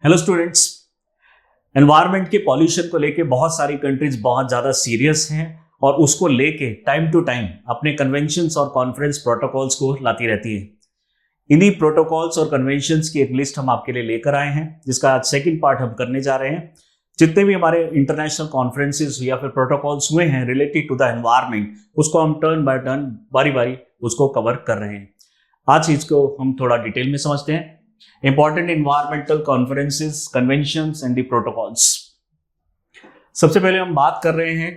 Hello students. Environment के pollution को लेके बहुत सारी कंट्रीज बहुत ज़्यादा सीरियस हैं और उसको लेके टाइम टू टाइम अपने कन्वेंशंस और कॉन्फ्रेंस प्रोटोकॉल्स को लाती रहती है। इन्हीं प्रोटोकॉल्स और कन्वेंशंस की एक लिस्ट हम आपके लिए लेकर आए हैं, जिसका आज सेकंड पार्ट हम करने जा रहे हैं। जितने भी हमारे इंटरनेशनल कॉन्फ्रेंसेस या फिर प्रोटोकॉल्स हुए हैं रिलेटेड टू द एनवायरनमेंट, उसको हम टर्न बाय टर्न बारी बारी उसको कवर कर रहे हैं। आज इसको हम थोड़ा डिटेल में समझते हैं। Important environmental conferences, conventions and the protocols। सबसे पहले हम बात कर रहे हैं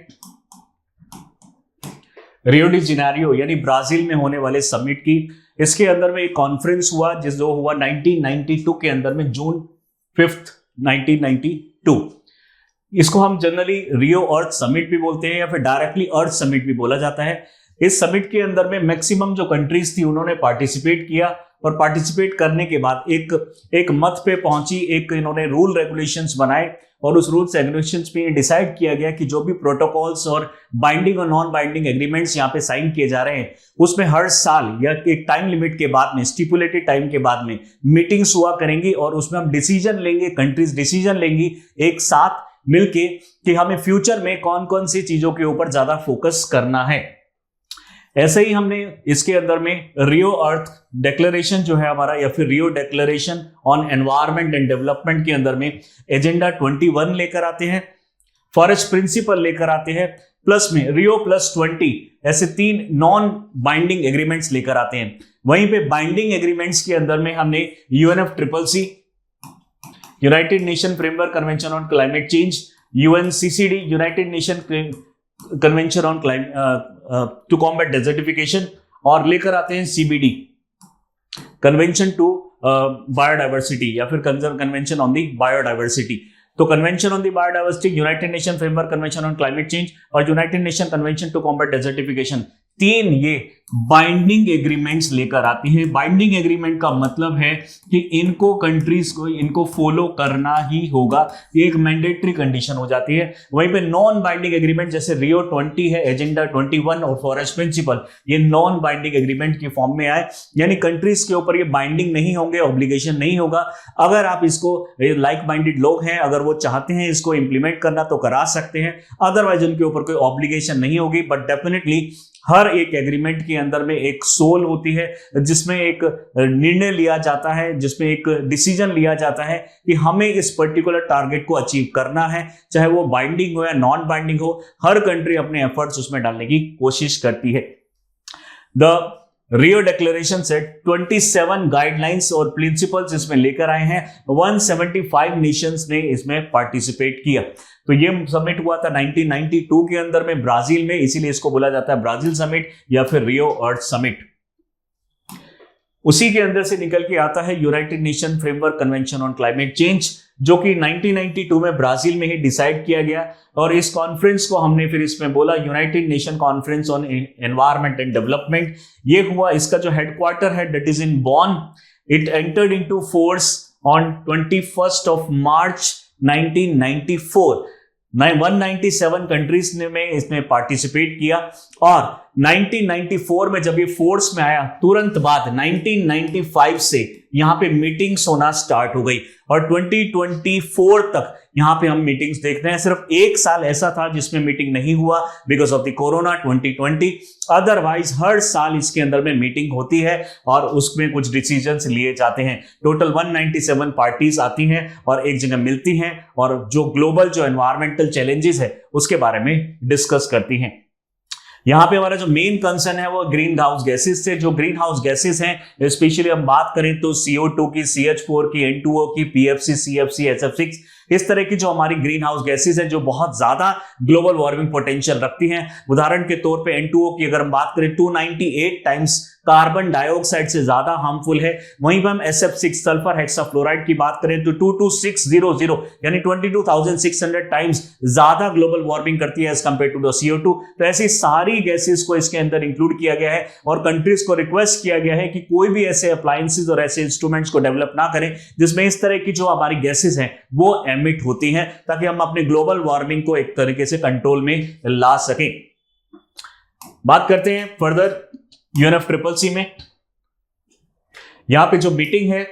रियो डी जेनेरियो यानी ब्राजील में होने वाले समिट की। इसके अंदर में एक कॉन्फ्रेंस हुआ जो हुआ 1992 के अंदर में, जून 5 1992। इसको हम जनरली रियो अर्थ समिट भी बोलते हैं या फिर डायरेक्टली अर्थ समिट भी बोला जाता है। इस समिट के अंदर में मैक्सिमम जो कंट्रीज थी उन्होंने पार्टिसिपेट किया और पार्टिसिपेट करने के बाद एक मत पे पहुंची, एक इन्होंने रूल रेगुलेशंस बनाए और उस रूल्स रेगुलेशंस पे डिसाइड किया गया कि जो भी प्रोटोकॉल्स और बाइंडिंग और नॉन बाइंडिंग एग्रीमेंट्स यहाँ पे साइन किए जा रहे हैं उसमें हर साल या एक टाइम लिमिट के बाद में, स्टिपुलेटेड टाइम के बाद में मीटिंग्स हुआ करेंगी और उसमें हम डिसीजन लेंगे, कंट्रीज डिसीजन लेंगी एक साथ मिलके कि हमें फ्यूचर में कौन कौन सी चीजों के ऊपर ज्यादा फोकस करना है। ऐसे ही हमने इसके अंदर में रियो अर्थ डिक्लेरेशन जो है हमारा, या फिर Rio declaration on environment and development के अंदर में एजेंडा 21 लेकर आते हैं, फॉरेस्ट प्रिंसिपल लेकर आते हैं, प्लस में रियो +20 ऐसे 3 नॉन बाइंडिंग एग्रीमेंट्स लेकर आते हैं। वहीं पे बाइंडिंग एग्रीमेंट्स के अंदर में हमने UNFCCC, United Nation framework convention on climate Change, UNCCD, United Nation Convention on to combat desertification, और लेकर आते हैं CBD, कन्वेंशन टू बायोडाइवर्सिटी या फिर कन्वेंशन ऑन दी बायोडाइवर्सिटी। तो convention on the biodiversity, United Nation framework convention on climate change और United Nation convention to combat desertification, 3 ये binding agreements लेकर आती हैं। बाइंडिंग एग्रीमेंट का मतलब है कि इनको कंट्रीज को इनको फॉलो करना ही होगा, ये एक मैंडेटरी कंडीशन हो जाती है। वहीं पे नॉन बाइंडिंग एग्रीमेंट जैसे रियो 20 है, एजेंडा 21 और फॉरेस्ट प्रिंसिपल, ये नॉन बाइंडिंग एग्रीमेंट की फॉर्म में आए, यानी कंट्रीज के ऊपर ये बाइंडिंग नहीं होंगे, ऑब्लिगेशन नहीं होगा। अगर आप इसको लाइक माइंडेड लोग हैं, अगर वो चाहते हैं इसको इंप्लीमेंट करना तो करा सकते हैं, अदरवाइज उनके ऊपर कोई ऑब्लिगेशन नहीं होगी। बट डेफिनेटली हर एक एग्रीमेंट के अंदर में एक सोल होती है, जिसमें एक निर्णय लिया जाता है, जिसमें एक डिसीजन लिया जाता है कि हमें इस पर्टिकुलर टारगेट को अचीव करना है, चाहे वो बाइंडिंग हो या नॉन बाइंडिंग हो। हर कंट्री अपने एफर्ट्स उसमें डालने की कोशिश करती है। The Rio declaration set 27 guidelines और प्रिंसिपल्स इसमें लेकर आए हैं। 175 नेशंस ने इसमें पार्टिसिपेट किया। तो ये समिट हुआ था 1992 के अंदर में ब्राजील में, इसीलिए इसको बोला जाता है ब्राजील समिट या फिर रियो अर्थ समिट। उसी के अंदर से निकल के आता है United Nation framework convention on climate change, जो कि 1992 में ब्राजील में ही डिसाइड किया गया। और इस कॉन्फ्रेंस को हमने फिर इसमें बोला United nation conference on environment and development. ये हुआ, इसका जो हेडक्वार्टर है that is in Bonn. It entered into force on 21 March 1994। 197 countries ने में इसमें पार्टिसिपेट किया और 1994 में जब ये फोर्स में आया, तुरंत बाद 1995 से यहाँ पे मीटिंग्स होना स्टार्ट हो गई और 2024 तक यहाँ पे हम मीटिंग्स देखते हैं। सिर्फ एक साल ऐसा था जिसमें मीटिंग नहीं हुआ because of the corona 2020, otherwise हर साल इसके अंदर में मीटिंग होती है और उसमें कुछ डिसीजंस लिए जाते हैं। टोटल 197 पार्टीज आती हैं और एक जगह मिलती हैं और जो ग्लोबल जो एनवायरमेंटल चैलेंजेस है उसके बारे में डिस्कस करती हैं। यहाँ पे हमारा जो मेन कंसर्न है वो ग्रीन हाउस गैसेस से। जो ग्रीन हाउस गैसेस हैं, स्पेशली हम बात करें तो CO2 की, CH4 की, N2O की, PFC, CFC, SF6, इस तरह की जो हमारी ग्रीन हाउस गैसेस हैं जो बहुत ज्यादा ग्लोबल वार्मिंग पोटेंशियल रखती हैं। उदाहरण के तौर पे N2O की अगर हम बात करें 298 टाइम्स कार्बन डाइऑक्साइड से ज्यादा हार्मफुल है। वहीं पर हम SF6 सल्फर हेक्साफ्लोराइड की बात करें तो 22600 यानी 22,600 टाइम्स ज्यादा ग्लोबल वार्मिंग करती है as compare to the CO2। तो ऐसी सारी गैसेस को इसके अंदर इंक्लूड किया गया है और कंट्रीज को रिक्वेस्ट किया गया है कि कोई भी ऐसे अप्लायंसेस और ऐसे इंस्ट्रूमेंट्स को डेवलप ना करें जिसमें इस तरह की जो हमारी गैसेस हैं वो एमिट होती हैं, ताकि हम अपने ग्लोबल वार्मिंग को एक तरीके से कंट्रोल में ला सकें। बात करते हैं फर्दर UNFCCC में। यहां पे जो मीटिंग है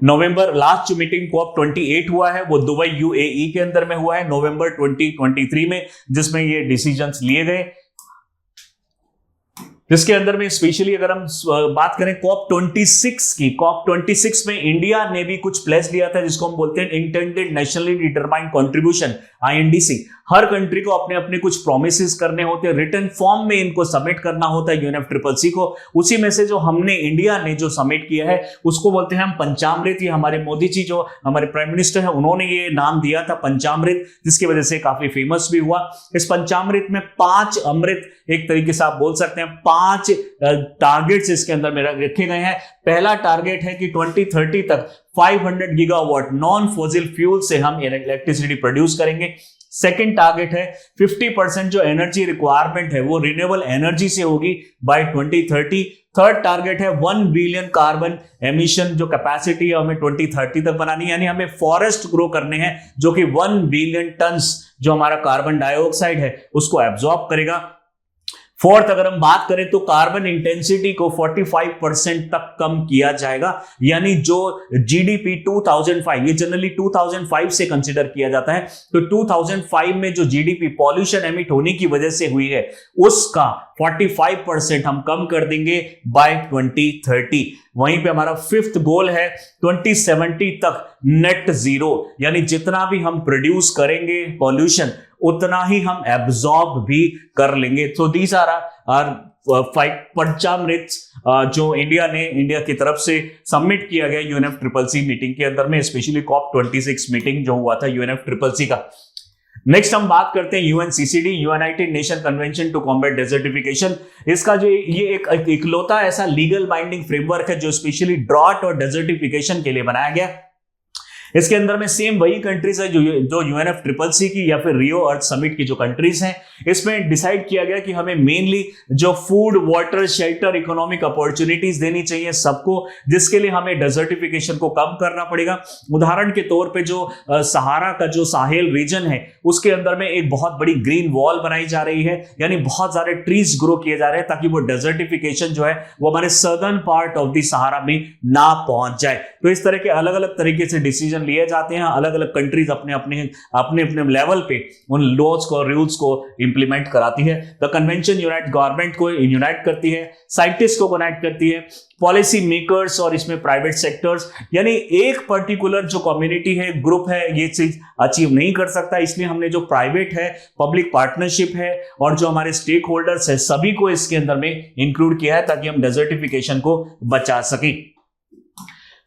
नवंबर लास्ट जो मीटिंग COP28 हुआ है वो दुबई UAE के अंदर में हुआ है नवंबर 2023 में, जिसमें ये डिसीजंस लिए गए। जिसके अंदर में स्पेशली अगर हम बात करें COP26 की, COP26 में इंडिया ने भी कुछ प्लेस लिया था जिसको हम बोलते हैं intended nationally determined contribution, INDC। हर कंट्री को अपने अपने कुछ प्रोमिसेस करने होते हैं, रिटन फॉर्म में इनको सबमिट करना होता है UNFCCC को। उसी में से जो हमने इंडिया ने जो सबमिट किया है उसको बोलते हैं हम पंचामृत। ये हमारे मोदी जी जो हमारे प्राइम मिनिस्टर है उन्होंने ये नाम दिया था पंचामृत, जिसकी वजह से काफी फेमस भी हुआ। इस पंचामृत में 5 अमृत एक तरीके से आप बोल सकते हैं, 5 टारगेट्स इसके अंदर में रखे गए हैं। पहला टारगेट है कि 2030 तक 500 गीगावाट नॉन फॉसिल फ्यूल से हम इलेक्ट्रिसिटी प्रोड्यूस करेंगे। सेकेंड टारगेट है 50% जो एनर्जी रिक्वायरमेंट है वो रिन्यूएबल एनर्जी से होगी बाय 2030। थर्ड टारगेट है 1 बिलियन कार्बन एमिशन जो कैपेसिटी है हमें 2030 तक बनानी है, यानी हमें फॉरेस्ट ग्रो करने हैं जो कि 1 बिलियन टन्स जो हमारा कार्बन डाइऑक्साइड है उसको एब्जॉर्ब करेगा। फोर्थ, अगर हम बात करें तो कार्बन इंटेंसिटी को 45% तक कम किया जाएगा, यानी जो जीडीपी 2005, ये जनरली 2005 से कंसीडर किया जाता है, तो 2005 में जो जीडीपी पॉल्यूशन एमिट होने की वजह से हुई है उसका 45% हम कम कर देंगे बाय 2030। वहीं पे हमारा फिफ्थ गोल है 2070 तक नेट जीरो, यानी जितना भी हम प्रोड्यूस करेंगे पॉल्यूशन उतना ही हम एब्जॉर्ब भी कर लेंगे। तो दीज आर पंचामृत जो इंडिया की तरफ से सबमिट किया गया UNFCCC मीटिंग के अंदर में, स्पेशली COP26 मीटिंग जो हुआ था UNFCCC का। नेक्स्ट हम बात करते हैं UNCCD, United Nation convention to combat desertification. इसका जो ये एक इकलौता ऐसा लीगल बाइंडिंग फ्रेमवर्क है जो स्पेशली ड्रॉट और डेजर्टिफिकेशन के लिए बनाया गया। इसके अंदर में सेम वही कंट्रीज है जो UNFCCC की या फिर रियो अर्थ समिट की जो कंट्रीज हैं, इसमें डिसाइड किया गया कि हमें मेनली जो food, water, shelter, economic opportunities देनी चाहिए सबको, जिसके लिए हमें डेजर्टिफिकेशन को कम करना पड़ेगा। उदाहरण के तौर पे जो सहारा का जो साहेल रीजन है उसके अंदर में एक बहुत बड़ी ग्रीन वॉल बनाई जा रही है, यानी बहुत सारे ट्रीज ग्रो किए जा रहे हैं ताकि वो डेजर्टिफिकेशन जो है वो हमारे southern part of the Sahara में ना पहुंच जाए। तो इस तरह के अलग अलग तरीके से डिसीजन लिए जाते हैं। अलग अलग कंट्रीज अपने अपने लेवल पे उन लॉज को, रूल्स को इंप्लीमेंट कराती है। द कन्वेंशन यूनाइट गवर्नमेंट को यूनाइट करती है, साइंटिस्ट को कनेक्ट करती है, पॉलिसी मेकर्स और इसमें प्राइवेट सेक्टर्स, यानी एक पर्टिकुलर जो कम्युनिटी है, ग्रुप है, ये चीज अचीव नहीं कर सकता। इसलिए हमने जो प्राइवेट है, पब्लिक पार्टनरशिप है और जो हमारे स्टेक होल्डर्स है सभी को इसके अंदर में इंक्लूड किया है ताकि हम डेजर्टिफिकेशन को बचा सकें।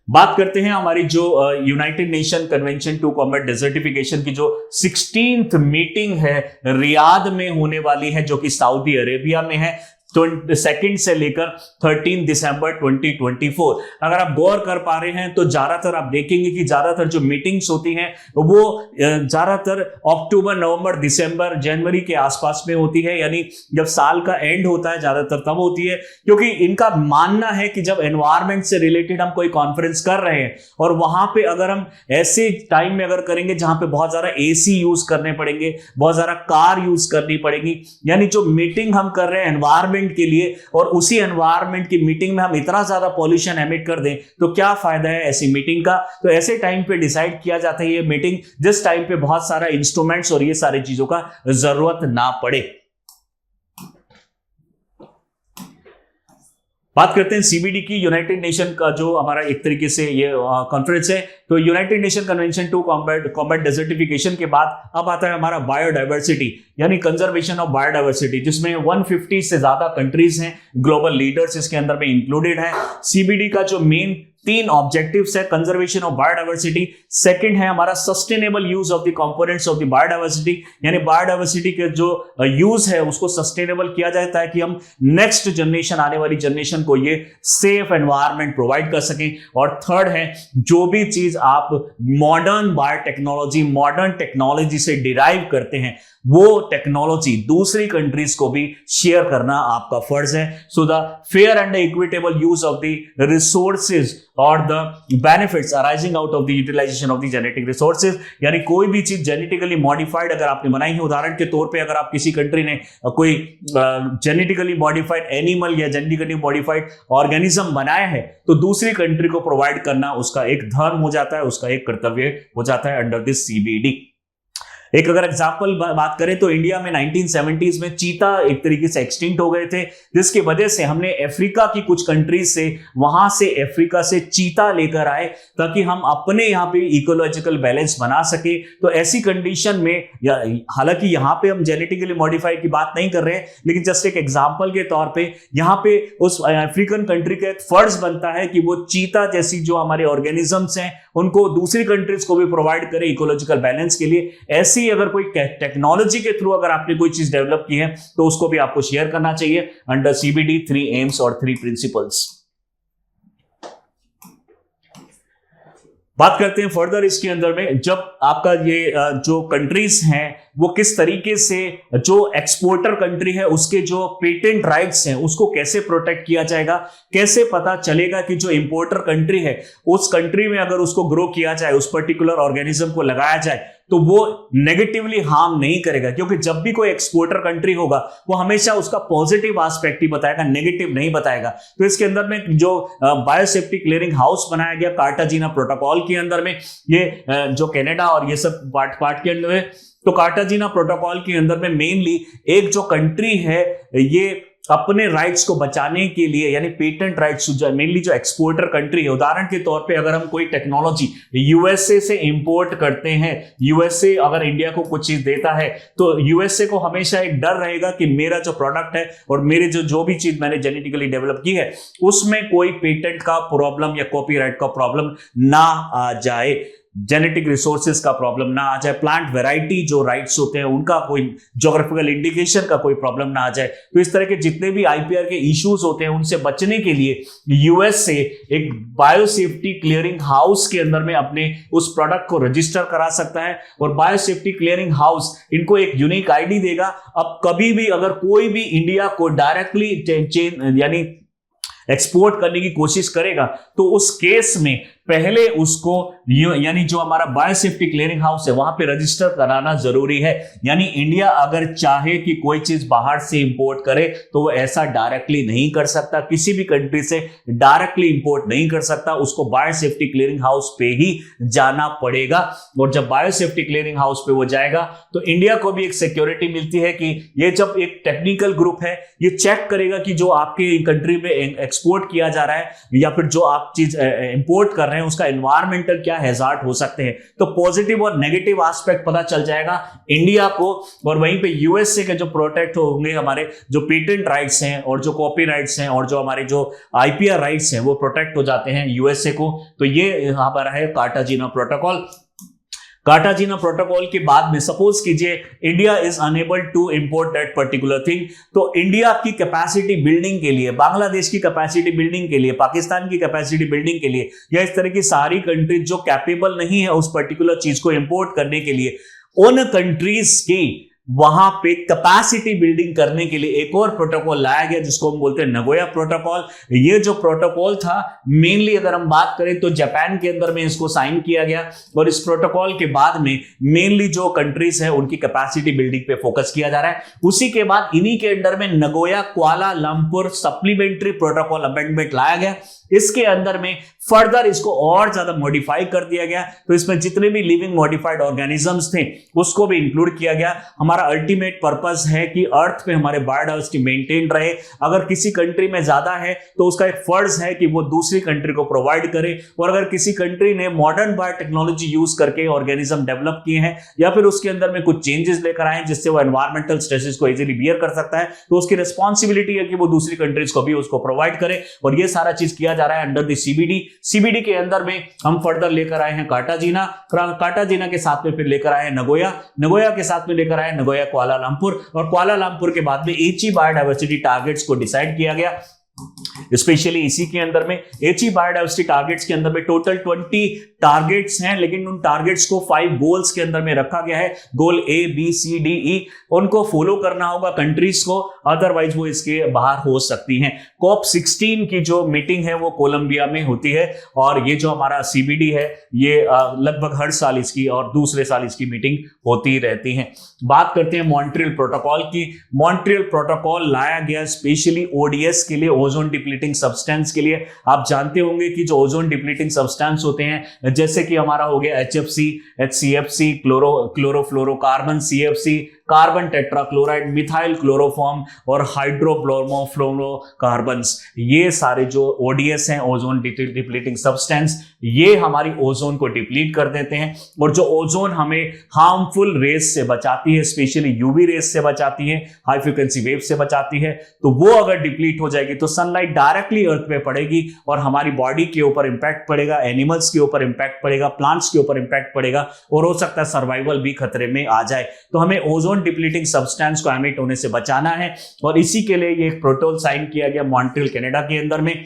बात करते हैं हमारी जो United Nation convention to combat desertification की जो 16th मीटिंग है रियाद में होने वाली है, जो कि सऊदी अरेबिया में है, 2 से लेकर 13 दिसंबर 2024। अगर आप गौर कर पा रहे हैं तो ज्यादातर आप देखेंगे कि ज्यादातर जो मीटिंग्स होती हैं वो ज्यादातर अक्टूबर, नवंबर, दिसंबर, जनवरी के आसपास में होती है, यानी जब साल का एंड होता है ज्यादातर तब होती है, क्योंकि इनका मानना है कि जब एनवायरमेंट से रिलेटेड हम कोई कॉन्फ्रेंस कर रहे हैं और वहां पे अगर हम ऐसे टाइम में अगर करेंगे जहां पे बहुत ज्यादा AC यूज करने पड़ेंगे, बहुत ज्यादा कार यूज करनी पड़ेगी, यानी जो मीटिंग हम कर रहे हैं एनवायरमेंट के लिए और उसी एनवायरमेंट की मीटिंग में हम इतना ज्यादा पॉल्यूशन एमिट कर दें तो क्या फायदा है ऐसी मीटिंग का। तो ऐसे टाइम पे डिसाइड किया जाता है ये मीटिंग जिस टाइम पे बहुत सारा इंस्ट्रूमेंट्स और ये सारी चीजों का जरूरत ना पड़े। बात करते हैं CBD की, यूनाइटेड नेशन का जो हमारा एक तरीके से ये कॉन्फ्रेंस है। तो United Nation convention to combat desertification के बाद अब आता है हमारा बायोडाइवर्सिटी, यानी कंजर्वेशन ऑफ बायोडाइवर्सिटी, जिसमें 150 से ज्यादा कंट्रीज हैं, ग्लोबल लीडर्स इसके अंदर में इंक्लूडेड है। CBD का जो मेन 3 ऑब्जेक्टिव्स है, कंजर्वेशन ऑफ बायोडाइवर्सिटी, सेकंड है हमारा sustainable use of the components of the biodiversity, यानी बायोडाइवर्सिटी के जो यूज है उसको सस्टेनेबल किया जाता है कि हम नेक्स्ट जनरेशन, आने वाली जनरेशन को ये सेफ एनवायरनमेंट प्रोवाइड कर सकें। और थर्ड है जो भी चीज आप मॉडर्न बायोटेक्नोलॉजी, मॉडर्न टेक्नोलॉजी से डिराइव करते हैं वो टेक्नोलॉजी दूसरी कंट्रीज को भी शेयर करना आपका फर्ज है। So the fair and equitable use of the resources और the benefits arising out of the utilization of the genetic resources. यानी कोई भी चीज जेनेटिकली मॉडिफाइड अगर आपने बनाई है, उदाहरण के तौर पे अगर आप किसी कंट्री ने कोई जेनेटिकली मॉडिफाइड एनिमल या जेनेटिकली मॉडिफाइड ऑर्गेनिज्म बनाया है, तो दूसरी कंट्री को प्रोवाइड करना उसका एक धर्म हो जाता है, उसका एक कर्तव्य हो जाता है अंडर दिस सीबीडी। एक अगर एग्जांपल बात करें तो इंडिया में 1970s में चीता एक तरीके से एक्सटिंक्ट हो गए थे, जिसकी वजह से हमने अफ्रीका की कुछ कंट्रीज से, वहां से अफ्रीका से चीता लेकर आए ताकि हम अपने यहाँ पे इकोलॉजिकल बैलेंस बना सके। तो ऐसी कंडीशन में, हालांकि यहाँ पे हम जेनेटिकली मॉडिफाई की बात नहीं कर रहे हैं, लेकिन जस्ट एक एग्जाम्पल के तौर पर यहाँ पे उस अफ्रीकन कंट्री का एक फर्ज बनता है कि वो चीता जैसी जो हमारे ऑर्गेनिजम्स हैं उनको दूसरी कंट्रीज को भी प्रोवाइड करे इकोलॉजिकल बैलेंस के लिए। ऐसी अगर कोई टेक्नोलॉजी के थ्रू अगर आपने कोई चीज डेवलप की है तो उसको भी आपको शेयर करना चाहिए अंडर सीबीडी 3 एम्स और 3 प्रिंसिपल्स। बात करते हैं फर्दर इसके अंदर में, जब आपका ये जो कंट्रीज हैं वो किस तरीके से जो एक्सपोर्टर कंट्री है उसके जो पेटेंट राइट्स हैं उसको कैसे प्रोटेक्ट किया जाएगा, कैसे पता चलेगा कि जो इंपोर्टर कंट्री है उस कंट्री में अगर उसको ग्रो किया जाए, उस पर्टिकुलर ऑर्गेनिज्म को लगाया जाए तो वो नेगेटिवली हार्म नहीं करेगा। क्योंकि जब भी कोई एक्सपोर्टर कंट्री होगा वो हमेशा उसका पॉजिटिव एस्पेक्ट ही बताएगा, नेगेटिव नहीं बताएगा। तो इसके अंदर में जो बायोसेफ्टी क्लियरिंग हाउस बनाया गया कार्टाजीना प्रोटोकॉल के अंदर में, ये जो कनाडा और ये सब पार्ट के अंदर में, तो कार्टाजीना प्रोटोकॉल के अंदर में मेनली एक जो कंट्री है ये अपने राइट्स को बचाने के लिए, यानी पेटेंट राइट्स, मेनली जो एक्सपोर्टर कंट्री है, उदाहरण के तौर पे अगर हम कोई टेक्नोलॉजी यूएसए से इंपोर्ट करते हैं, यूएसए अगर इंडिया को कुछ चीज देता है तो यूएसए को हमेशा एक डर रहेगा कि मेरा जो प्रोडक्ट है और मेरे जो भी चीज मैंने जेनेटिकली डेवलप की है उसमें कोई पेटेंट का प्रॉब्लम या कॉपीराइट का प्रॉब्लम ना आ जाए, जेनेटिक रिसोर्सेज का प्रॉब्लम ना आ जाए, प्लांट वैरायटी जो राइट्स होते हैं उनका कोई ज्योग्राफिकल इंडिकेशन का कोई प्रॉब्लम ना आ जाए। तो इस तरह के जितने भी आईपीआर के इश्यूज होते हैं उनसे बचने के लिए यूएस से एक बायोसेफ्टी क्लियरिंग हाउस के अंदर में अपने उस प्रोडक्ट को रजिस्टर करा सकता है और बायोसेफ्टी क्लियरिंग हाउस इनको एक यूनिक आईडी देगा। अब कभी भी अगर कोई भी इंडिया को डायरेक्टली यानी एक्सपोर्ट करने की कोशिश करेगा तो उस केस में पहले उसको यानी जो हमारा बायोसेफ्टी क्लियरिंग हाउस है वहां पे रजिस्टर कराना जरूरी है। यानी इंडिया अगर चाहे कि कोई चीज बाहर से इंपोर्ट करे तो वो ऐसा डायरेक्टली नहीं कर सकता, किसी भी कंट्री से डायरेक्टली इंपोर्ट नहीं कर सकता, उसको बायोसेफ्टी क्लियरिंग हाउस पे ही जाना पड़ेगा। और जब बायोसेफ्टी क्लियरिंग हाउस पे वो जाएगा तो इंडिया को भी एक सिक्योरिटी मिलती है कि ये जब एक टेक्निकल ग्रुप है ये चेक करेगा कि जो आपके कंट्री में एक्सपोर्ट किया जा रहा है या फिर जो आप चीज इंपोर्ट कर रहे हैं उसका एनवायरमेंटल क्या हैजार्ड हो सकते हैं। तो पॉजिटिव और नेगेटिव एस्पेक्ट पता चल जाएगा इंडिया को, और वहीं पे यूएसए के जो प्रोटेक्ट होंगे, हमारे जो पेटेंट राइट्स हैं और जो कॉपी राइट्स हैं और जो हमारे जो आईपीआर राइट्स हैं वो प्रोटेक्ट हो जाते हैं यूएसए को। तो ये यहां पर है कार्टाजीना प्रोटोकॉल। कार्टाजीना प्रोटोकॉल के बाद में सपोज कीजिए India is enable to import that particular thing, तो इंडिया की कैपेसिटी बिल्डिंग के लिए, बांग्लादेश की कैपेसिटी बिल्डिंग के लिए, पाकिस्तान की कैपेसिटी बिल्डिंग के लिए, या इस तरह की सारी कंट्रीज जो कैपेबल नहीं है उस पर्टिकुलर चीज को इंपोर्ट करने के लिए, उन कंट्रीज की वहां पे कैपेसिटी बिल्डिंग करने के लिए एक और प्रोटोकॉल लाया गया जिसको हम बोलते हैं नगोया प्रोटोकॉल। ये जो प्रोटोकॉल था मेनली अगर हम बात करें तो जापान के अंदर में इसको साइन किया गया और इस प्रोटोकॉल के बाद में मेनली जो कंट्रीज है उनकी कैपेसिटी बिल्डिंग पे फोकस किया जा रहा है। उसी के बाद इन्हीं के अंडर में Nagoya Kuala Lumpur supplementary protocol amendment लाया गया। इसके अंदर में फर्दर इसको और ज्यादा मॉडिफाई कर दिया गया, तो इसमें जितने भी लिविंग मॉडिफाइड ऑर्गेनिजम्स थे उसको भी इंक्लूड किया गया। हमारा अल्टीमेट पर्पस है कि अर्थ पे हमारे बायोडाइवर्सिटी मेंटेन रहे। अगर किसी कंट्री में ज्यादा है तो उसका एक फर्ज है कि वो दूसरी कंट्री को प्रोवाइड करे, और अगर किसी कंट्री ने मॉडर्न बायोटेक्नोलॉजी यूज करके ऑर्गेनिज्म डेवलप किए हैं या फिर उसके अंदर में कुछ चेंजेस लेकर आए जिससे वो एनवायरमेंटल स्ट्रेसेस को इजीली बियर कर सकता है, तो उसकी रिस्पॉन्सिबिलिटी है कि वो दूसरी कंट्रीज को भी उसको प्रोवाइड करे। और ये सारा चीज किया जा रहा है अंडर द सीबीडी के अंदर में। हम फर्दर लेकर आए हैं कार्टाजीना के साथ में फिर लेकर आए हैं नगोया के साथ में लेकर आए नगोया कुआलालंपुर, और कुआलालंपुर के बाद में एची बायोडाइवर्सिटी टारगेट्स को डिसाइड किया गया। स्पेशली इसी के अंदर में एचई बायोडाइवर्सिटी टारगेट्स के अंदर में टोटल 20 टारगेट्स हैं, लेकिन उन टारगेट्स को 5 गोल्स के अंदर में रखा गया है। गोल A B C D E, उनको फॉलो करना होगा कंट्रीज को, अदरवाइज वो इसके बाहर हो सकती हैं। कॉप 16 की जो मीटिंग है वो कोलंबिया में होती है, और ये जो हमारा सीबीडी है ये लगभग हर साल इसकी और दूसरे साल इसकी मीटिंग होती रहती है। बात करते हैं मॉन्ट्रियल प्रोटोकॉल की। मॉन्ट्रियल प्रोटोकॉल लाया गया स्पेशली ओडीएस के लिए, ओजोन डिप्लीटिंग सब्सटेंस के लिए। आप जानते होंगे कि जो ओजोन डिप्लीटिंग सब्सटेंस होते हैं, जैसे कि हमारा हो गया HFC, HCFC, chlorofluorocarbon, CFC, carbon tetrachloride, methyl chloroform और हाइड्रोफ्लोरोफ्लोरोकार्बन्स, ये सारे जो ओडीएस हैं, ओजोन डिप्लीटिंग सब्सटेंस, ये हमारी ओजोन को डिप्लीट कर देते हैं। और जो ओजोन हमें हार्मफुल रेस से बचाती है, स्पेशली यूवी रेस से बचाती है, हाई फ्रीक्वेंसी वेव से बचाती है, तो वो अगर डिप्लीट हो जाएगी तो सनलाइट डायरेक्टली अर्थ पे पड़ेगी और हमारी बॉडी के ऊपर इंपैक्ट पड़ेगा, एनिमल्स के ऊपर इंपैक्ट पड़ेगा, प्लांट्स के ऊपर इंपैक्ट पड़ेगा, और हो सकता है सर्वाइवल भी खतरे में आ जाए। तो हमें ओजोन डिप्लीटिंग सब्सटेंस को एमिट होने से बचाना है, और इसी के लिए ये एक प्रोटोकॉल साइन किया गया मॉन्ट्रियल कनाडा के अंदर में।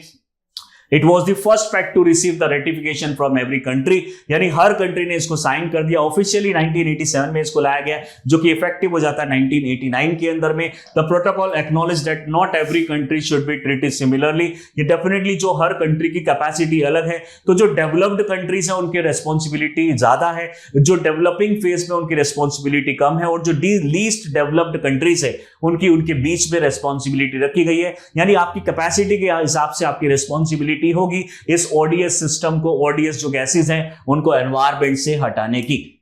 It was the first pact to receive the ratification from every country, यानी हर कंट्री ने इसको साइन कर दिया। ऑफिशियली 1987 में इसको लाया गया, जो कि इफेक्टिव हो जाता है 1989 के अंदर में। The protocol acknowledge that not every country should be treated similarly. ये डेफिनेटली जो हर कंट्री की कैपेसिटी अलग है, तो जो डेवलप्ड कंट्रीज है उनकी रेस्पॉन्सिबिलिटी ज्यादा है, जो डेवलपिंग फेज में उनकी रेस्पॉन्सिबिलिटी कम है, और जो लीस्ट डेवलप्ड कंट्रीज है उनके बीच में रेस्पॉन्सिबिलिटी रखी गई है। यानी आपकी कैपेसिटी के हिसाब से आपकी रेस्पॉन्सिबिलिटी होगी इस ओडीएस सिस्टम को, ओडीएस जो गैसेस हैं उनको एनवायरमेंट से हटाने की।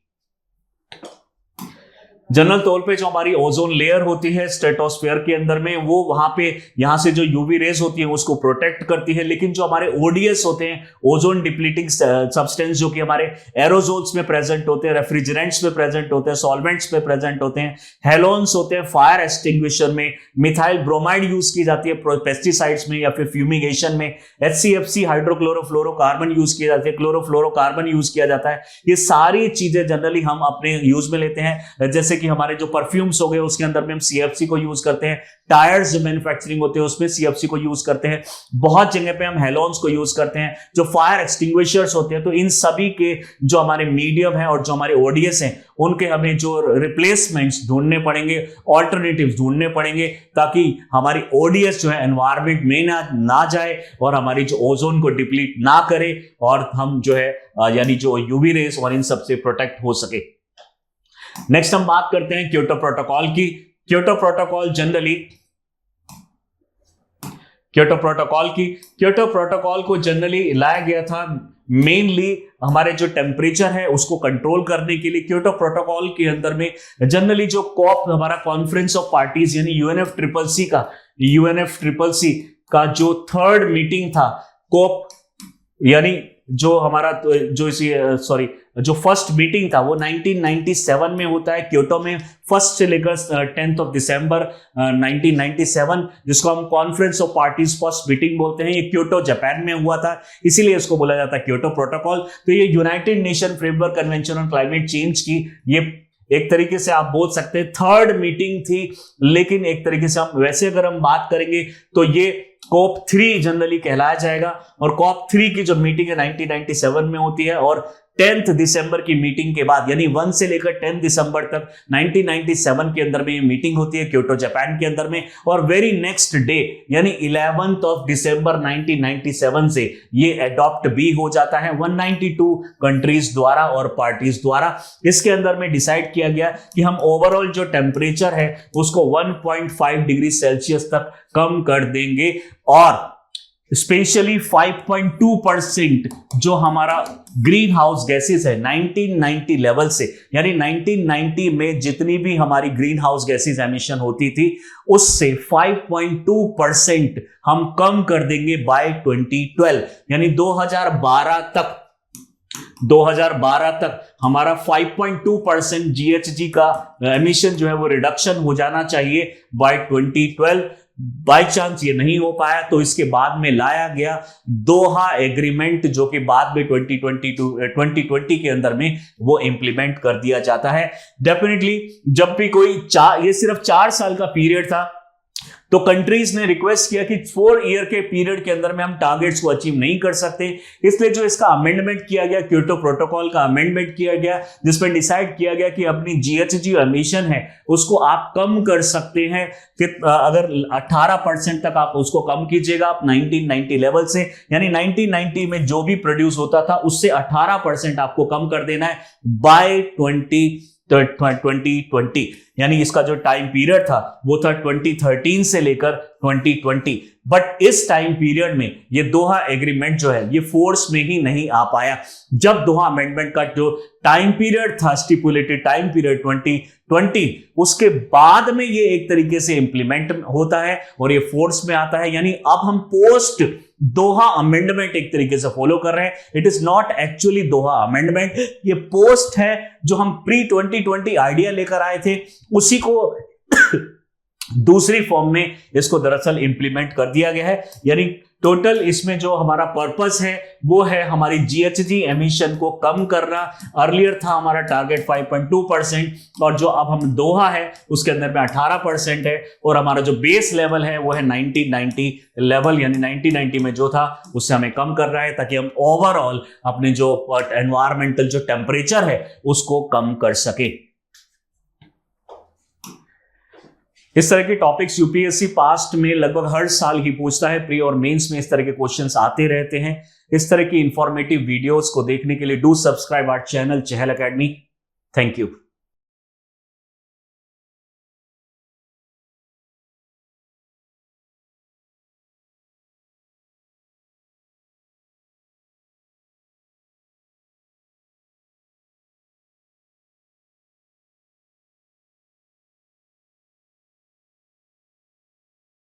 जनरल तौर पे जो हमारी ओजोन लेयर होती है स्ट्रेटोस्फेयर के अंदर में, वो वहां पे यहां से जो यूवी रेज होती है उसको प्रोटेक्ट करती है, लेकिन जो हमारे ओडीएस होते हैं, ओजोन डिप्लीटिंग सब्सटेंस, जो कि हमारे एरोजोल्स में प्रेजेंट होते हैं, रेफ्रिजरेंट्स में प्रेजेंट होते हैं, सॉल्वेंट्स में प्रेजेंट होते हैं, हेलोन्स होते हैं, फायर एक्सटिंग्विशर में मिथाइल ब्रोमाइड यूज की जाती है पेस्टिसाइड्स में या फिर फ्यूमिगेशन में, HCFC हाइड्रोक्लोरोफ्लोरोकार्बन यूज किया जाता है, क्लोरोफ्लोरोकार्बन यूज किया जाता है। ये सारी चीजें जनरली हम अपने यूज में लेते हैं, जैसे कि हमारे जो परफ्यूम्स हो गए उसके अंदर में हम CFC को यूज करते हैं, टायर्स जो मैन्युफैक्चरिंग होते हैं उसमें CFC को यूज करते हैं, बहुत जगह पे हम हेलोन्स को यूज करते हैं, जो फायर एक्सटिंग्विशर्स होते हैं। तो इन सभी के जो हमारे मीडियम है और जो हमारे ओडीएस हैं उनके हमें जो रिप्लेसमेंट्स ढूंढने पड़ेंगे, ऑल्टरनेटिव्स ढूंढने पड़ेंगे, ताकि हमारी ओडीएस जो है एनवायरमेंट में ना जाए और हमारी जो ओजोन को डिप्लीट ना करे, और हम जो है यानी जो यूवी रेस और इन सबसे प्रोटेक्ट हो सके। नेक्स्ट हम बात करते हैं क्योटो प्रोटोकॉल की। क्योटो प्रोटोकॉल को जनरली लाया गया था मेनली हमारे जो टेम्परेचर है उसको कंट्रोल करने के लिए। क्योटो प्रोटोकॉल के अंदर में जनरली जो कॉप हमारा कॉन्फ्रेंस ऑफ पार्टीज यानी यूएनएफसीसी का जो थर्ड मीटिंग था, कॉप यानी जो हमारा जो फर्स्ट मीटिंग था वो 1997 में होता है क्योटो में, 1 से लेकर 10 दिसंबर 1997, जिसको हम conference of parties first meeting बोलते हैं। ये क्योटो जापान में हुआ था, इसीलिए इसको बोला जाता है क्योटो प्रोटोकॉल। तो ये United Nation framework convention on climate change की ये एक तरीके से आप बोल सकते हैं थर्ड मीटिंग थी, लेकिन एक तरीके से हम वैसे अगर हम बात करेंगे तो ये कॉप 3 जनरली कहलाया जाएगा। और कॉप 3 की जो मीटिंग है 1997 में होती है, और 10 दिसंबर की मीटिंग के बाद यानी 1 से लेकर 10 दिसंबर तक 1997 के अंदर में ये मीटिंग होती है क्योटो जापान के अंदर में। और वेरी नेक्स्ट डे यानी 11 दिसंबर 1997 से ये अडॉप्ट भी हो जाता है 192 कंट्रीज द्वारा और पार्टीज द्वारा। इसके अंदर में डिसाइड किया गया कि हम ओवरऑल जो टेम्परेचर है उसको 1.5 डिग्री सेल्सियस तक कम कर देंगे, और स्पेशली 5.2% जो हमारा ग्रीन हाउस गैसेस है 1990 लेवल से, यानी 1990 में जितनी भी हमारी ग्रीन हाउस गैसेस एमिशन होती थी उससे 5.2% हम कम कर देंगे बाय 2012, यानी 2012 तक हमारा 5.2% GHG का एमिशन जो है वो रिडक्शन हो जाना चाहिए बाय 2012। बाय चांस ये नहीं हो पाया तो इसके बाद में लाया गया दोहा एग्रीमेंट, जो कि बाद में 2020 के अंदर में वो इंप्लीमेंट कर दिया जाता है। डेफिनेटली जब भी कोई ये सिर्फ 4 साल का पीरियड था, तो कंट्रीज ने रिक्वेस्ट किया कि 4 ईयर के पीरियड के अंदर में हम टारगेट्स को अचीव नहीं कर सकते, इसलिए जो इसका अमेंडमेंट किया गया, क्योटो प्रोटोकॉल का अमेंडमेंट किया गया, जिसमें डिसाइड किया गया कि अपनी GHG एमिशन है उसको आप कम कर सकते हैं कि अगर 18% तक आप उसको कम कीजिएगा आप 1990 लेवल से, यानी 1990 में जो भी प्रोड्यूस होता था उससे 18% आपको कम कर देना है बाय 2020, यानी इसका जो टाइम पीरियड था वो था 2013 से लेकर 2020। बट इस टाइम पीरियड में ये दोहा एग्रीमेंट जो है ये फोर्स में ही नहीं आ पाया। जब दोहा अमेंडमेंट का जो टाइम पीरियड था, स्टिपुलेटेड टाइम पीरियड 2020, उसके बाद में ये एक तरीके से इंप्लीमेंट होता है और ये फोर्स में आता है, यानी अब हम पोस्ट दोहा अमेंडमेंट एक तरीके से फॉलो कर रहे हैं। It is not actually Doha amendment, ये पोस्ट है जो हम प्री 2020 आइडिया लेकर आए थे, उसी को दूसरी फॉर्म में इसको दरअसल इंप्लीमेंट कर दिया गया है। यानी टोटल इसमें जो हमारा पर्पस है वो है हमारी GHG एमिशन को कम करना। अर्लियर था हमारा टारगेट 5.2% और जो अब हम दोहा है उसके अंदर में 18% है, और हमारा जो बेस लेवल है वो है 1990 लेवल, यानी 1990 में जो था उससे हमें कम कर रहा है ताकि हम ओवरऑल अपने जो एनवायरमेंटल जो टेम्परेचर है उसको कम कर सके। इस तरह के टॉपिक्स यूपीएससी पास्ट में लगभग हर साल ही पूछता है, प्री और मेंस में इस तरह के क्वेश्चंस आते रहते हैं। इस तरह की इंफॉर्मेटिव वीडियोस को देखने के लिए do subscribe our channel Chahal academy. Thank you.